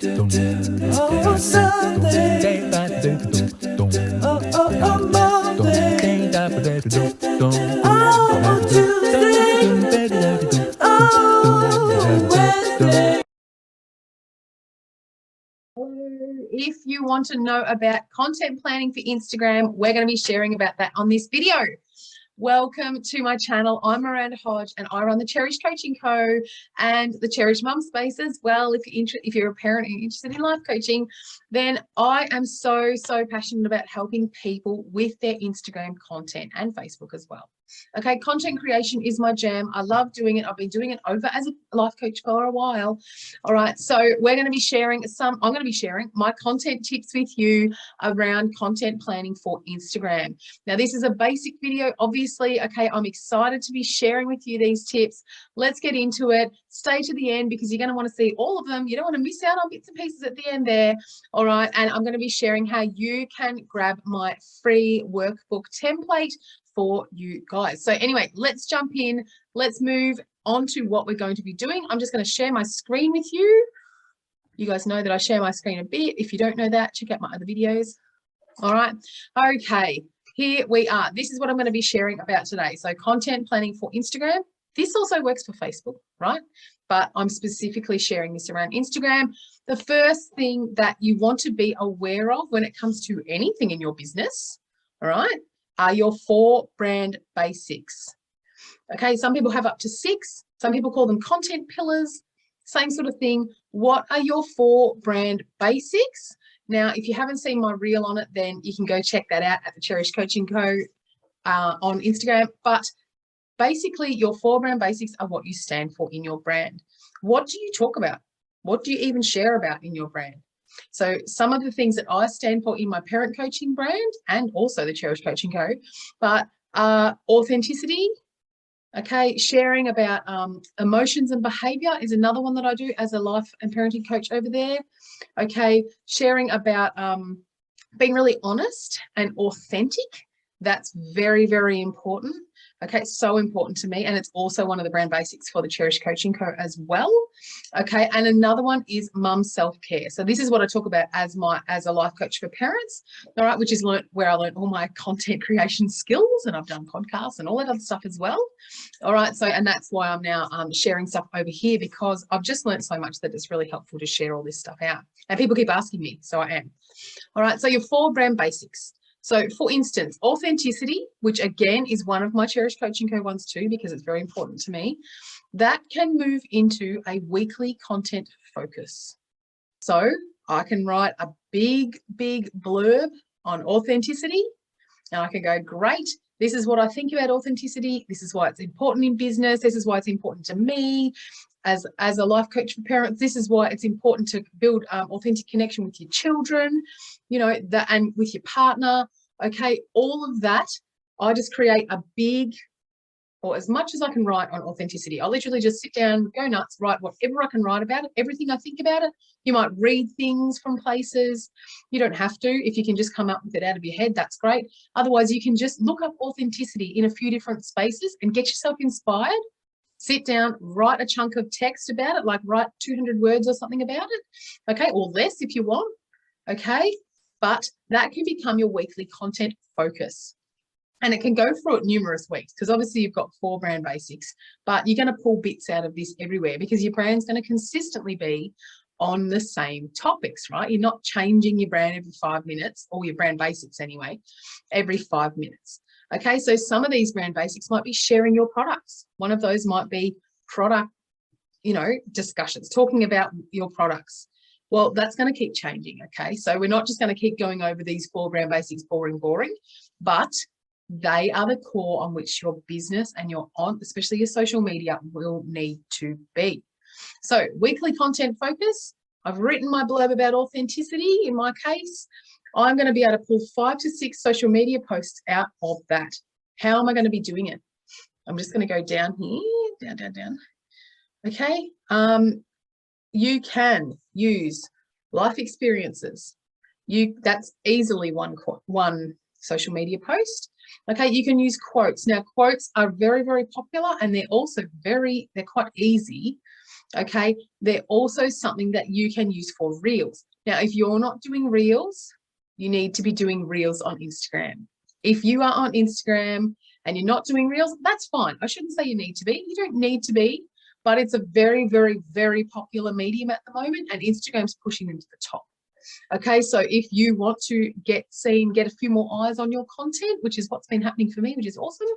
Oh, Sunday. Oh, Monday. Oh, Tuesday. Oh, Wednesday. If you want to know about content planning for Instagram, we're going to be sharing about that on this video. Welcome to my channel. I'm Miranda Hodge and I run the Cherish Coaching Co. and the Cherish Mum Space as well. If you're a parent and you're interested in life coaching, then I am so passionate about helping people with their Instagram content and Facebook as well. Okay, content creation is my jam. I love doing it. I've been doing it over as a life coach for a while. All right, so we're going to be sharing I'm going to be sharing my content tips with you around content planning for Instagram. Now, this is a basic video, obviously. Okay, I'm excited to be sharing with you these tips. Let's get into it. Stay to the end because you're going to want to see all of them. You don't want to miss out on bits and pieces at the end there. All right, and I'm going to be sharing how you can grab my free workbook template for you guys. So anyway, let's jump in. Let's move on to what we're going to be doing. I'm just going to share my screen with you. You guys know that I share my screen a bit. If you don't know that, check out my other videos. All right. Okay, here we are. This is what I'm going to be sharing about today. So content planning for Instagram. This also works for Facebook, right? But I'm specifically sharing this around Instagram. The first thing that you want to be aware of when it comes to anything in your business, all right, are your 4 brand basics. Okay, some people have up to 6. Some people call them content pillars, same sort of thing. What are your 4 brand basics? Now, if you haven't seen my reel on it, then you can go check that out at the Cherish Coaching Co. On Instagram. But basically, your 4 brand basics are what you stand for in your brand. What do you talk about? What do you even share about in your brand? So some of the things that I stand for in my parent coaching brand and also the Cherish Coaching Co. But authenticity, okay, sharing about emotions and behavior is another one that I do as a life and parenting coach over there. Okay, sharing about being really honest and authentic. That's very, very important. Okay, so important to me. And it's also one of the brand basics for the Cherish Coaching Co. as well. Okay, and another one is mum self-care. So this is what I talk about as a life coach for parents, all right, which is where I learned all my content creation skills, and I've done podcasts and all that other stuff as well. All right, so, and that's why I'm now sharing stuff over here, because I've just learned so much that it's really helpful to share all this stuff out. And people keep asking me, so I am. All right, so your 4 brand basics. So for instance, authenticity, which again is one of my Cherish Coaching Co ones too, because it's very important to me, that can move into a weekly content focus. So I can write a big blurb on authenticity and I can go, great, this is what I think about authenticity. This is why it's important in business. This is why it's important to me as a life coach for parents. This is why it's important to build authentic connection with your children, you know, that, and with your partner. Okay, all of that, I just create a big, or as much as I can write on authenticity. I'll literally just sit down, go nuts, write whatever I can write about it, everything I think about it. You might read things from places. You don't have to. If you can just come up with it out of your head, that's great. Otherwise, you can just look up authenticity in a few different spaces and get yourself inspired. Sit down, write a chunk of text about it, like write 200 words or something about it, okay, or less if you want, okay? But that can become your weekly content focus. And it can go through it numerous weeks, because obviously you've got 4 brand basics, but you're going to pull bits out of this everywhere because your brand's going to consistently be on the same topics, right? You're not changing your brand every 5 minutes, or your brand basics anyway, every 5 minutes. Okay, so some of these brand basics might be sharing your products. One of those might be product, you know, discussions, talking about your products. Well, that's going to keep changing, okay? So we're not just going to keep going over these 4 brand basics, boring, but they are the core on which your business and especially your social media, will need to be. So weekly content focus. I've written my blurb about authenticity in my case. I'm going to be able to pull 5 to 6 social media posts out of that. How am I going to be doing it? I'm just going to go down here, down. Okay. You can use life experiences. That's easily one social media post. Okay, you can use quotes. Now, quotes are very, very popular, and they're also they're quite easy Okay, they're also something that you can use for reels. Now, if you're not doing reels, you need to be doing reels on Instagram. If you are on Instagram and you're not doing reels, that's fine. I shouldn't say you need to be. You don't need to be, but it's a very, very, very popular medium at the moment, and Instagram's pushing them to the top. Okay, so if you want to get seen, get a few more eyes on your content, which is what's been happening for me, which is awesome,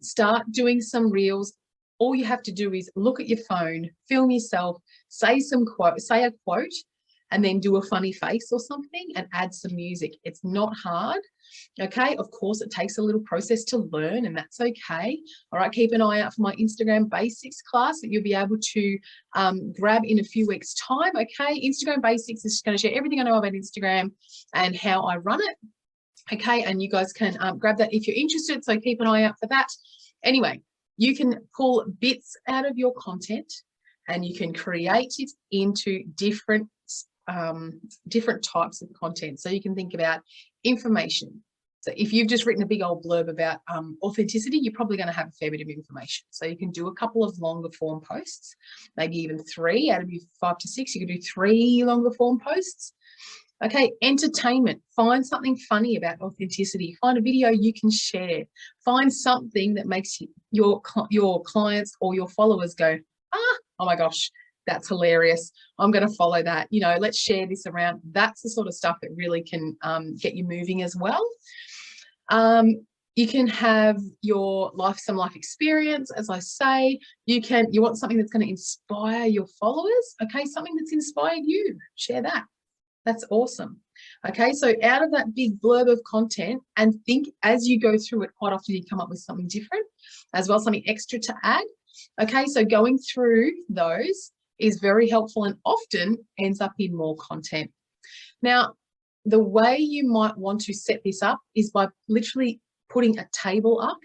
start doing some reels. All you have to do is look at your phone, film yourself, say a quote, and then do a funny face or something and add some music. It's not hard. Okay, of course, it takes a little process to learn, and that's okay. All right, keep an eye out for my Instagram basics class that you'll be able to grab in a few weeks' time. Okay, Instagram basics is going to share everything I know about Instagram and how I run it. Okay, and you guys can grab that if you're interested, so keep an eye out for that. Anyway, you can pull bits out of your content and you can create it into different types of content. So you can think about information. So if you've just written a big old blurb about authenticity, you're probably going to have a fair bit of information. So you can do a couple of longer form posts, maybe even 3 out of your 5 to 6. You can do 3 longer form posts. Okay, entertainment. Find something funny about authenticity. Find a video you can share. Find something that makes your clients or your followers go, oh my gosh, that's hilarious. I'm going to follow that. You know, let's share this around. That's the sort of stuff that really can get you moving as well. You can have some life experience, as I say. You want something that's going to inspire your followers. Okay, something that's inspired you. Share that. That's awesome. Okay, so out of that big blurb of content, and think as you go through it, quite often you come up with something different as well, something extra to add. Okay, so going through those is very helpful and often ends up in more content. Now, the way you might want to set this up is by literally putting a table up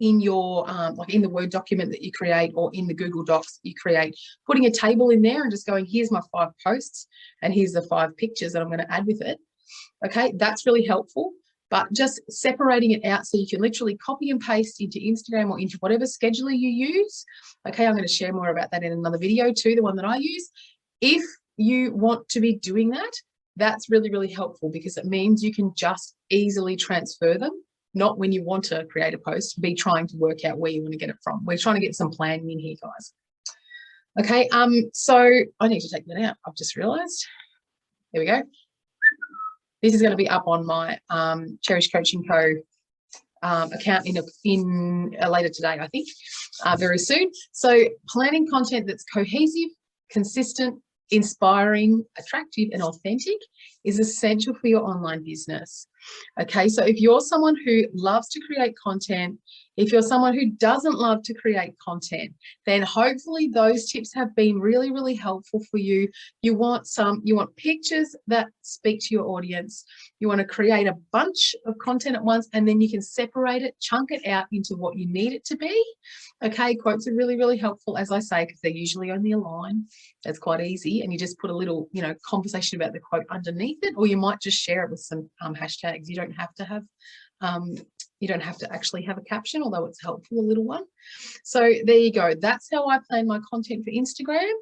in your like in the Word document that you create or in the Google Docs that you create, putting a table in there and just going, here's my 5 posts and here's the 5 pictures that I'm going to add with it. Okay, that's really helpful, but just separating it out so you can literally copy and paste into Instagram or into whatever scheduler you use. Okay, I'm going to share more about that in another video too, the one that I use. If you want to be doing that, that's really, really helpful because it means you can just easily transfer them. Not when you want to create a post, be trying to work out where you want to get it from. We're trying to get some planning in here, guys. Okay, so I need to take that out. I've just realized. There we go. This is going to be up on my Cherish Coaching Co. Account in later today, I think, very soon. So planning content that's cohesive, consistent, inspiring, attractive, and authentic is essential for your online business. Okay, so if you're someone who loves to create content, if you're someone who doesn't love to create content, then hopefully those tips have been really, really helpful for you. You want pictures that speak to your audience. You want to create a bunch of content at once, and then you can separate it, chunk it out into what you need it to be. Okay, quotes are really, really helpful, as I say, because they're usually only a line. That's quite easy, and you just put a little, conversation about the quote underneath it, or you might just share it with some hashtags. You don't have to have actually have a caption, although it's helpful, a little one. So there you go. That's how I plan my content for Instagram.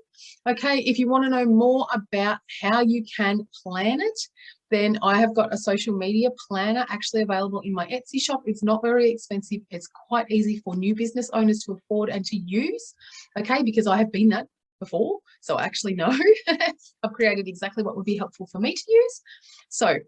Okay, if you want to know more about how you can plan it, then I have got a social media planner actually available in my Etsy shop. It's not very expensive. It's quite easy for new business owners to afford and to use, okay, because I have been that before, so I actually know. I've created exactly what would be helpful for me to use. So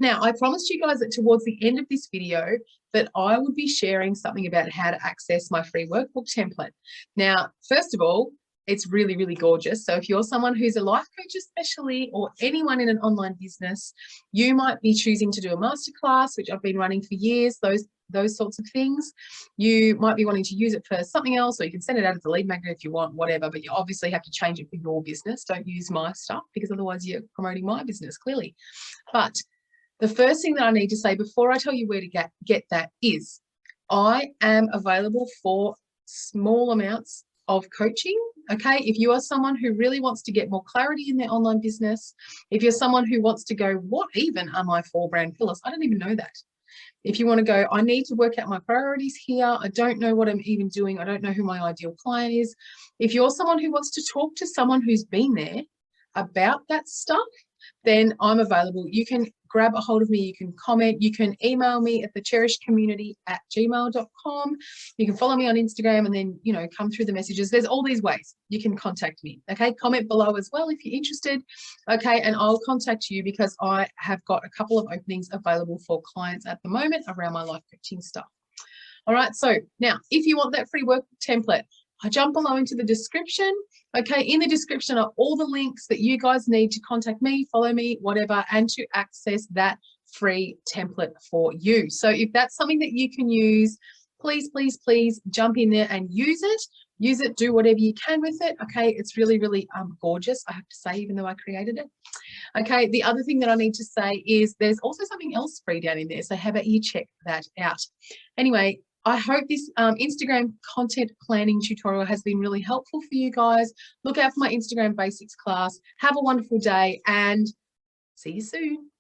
now, I promised you guys that towards the end of this video that I would be sharing something about how to access my free workbook template. Now, first of all, it's really, really gorgeous. So if you're someone who's a life coach especially, or anyone in an online business, you might be choosing to do a masterclass, which I've been running for years, those sorts of things. You might be wanting to use it for something else, or you can send it out as a lead magnet if you want, whatever, but you obviously have to change it for your business. Don't use my stuff because otherwise you're promoting my business, clearly. But the first thing that I need to say before I tell you where to get that is I am available for small amounts of coaching. Okay, if you are someone who really wants to get more clarity in their online business, if you're someone who wants to go, what even are my 4 brand pillars? I don't even know that. If you want to go, I need to work out my priorities here. I don't know what I'm even doing. I don't know who my ideal client is. If you're someone who wants to talk to someone who's been there about that stuff, then I'm available. You can grab a hold of me. You can comment. You can email me at thecherishedcommunity@gmail.com. You can follow me on Instagram and then, you know, come through the messages. There's all these ways you can contact me. Okay. Comment below as well if you're interested. Okay. And I'll contact you because I have got a couple of openings available for clients at the moment around my life coaching stuff. All right. So now, if you want that free workbook template, I jump below into the description. Okay, in the description are all the links that you guys need to contact me, follow me, whatever, and to access that free template for you. So if that's something that you can use, please, please, please jump in there and use it. Use it, do whatever you can with it. Okay, it's really, really gorgeous, I have to say, even though I created it. Okay, the other thing that I need to say is there's also something else free down in there. So how about you check that out? Anyway, I hope this Instagram content planning tutorial has been really helpful for you guys. Look out for my Instagram basics class. Have a wonderful day and see you soon.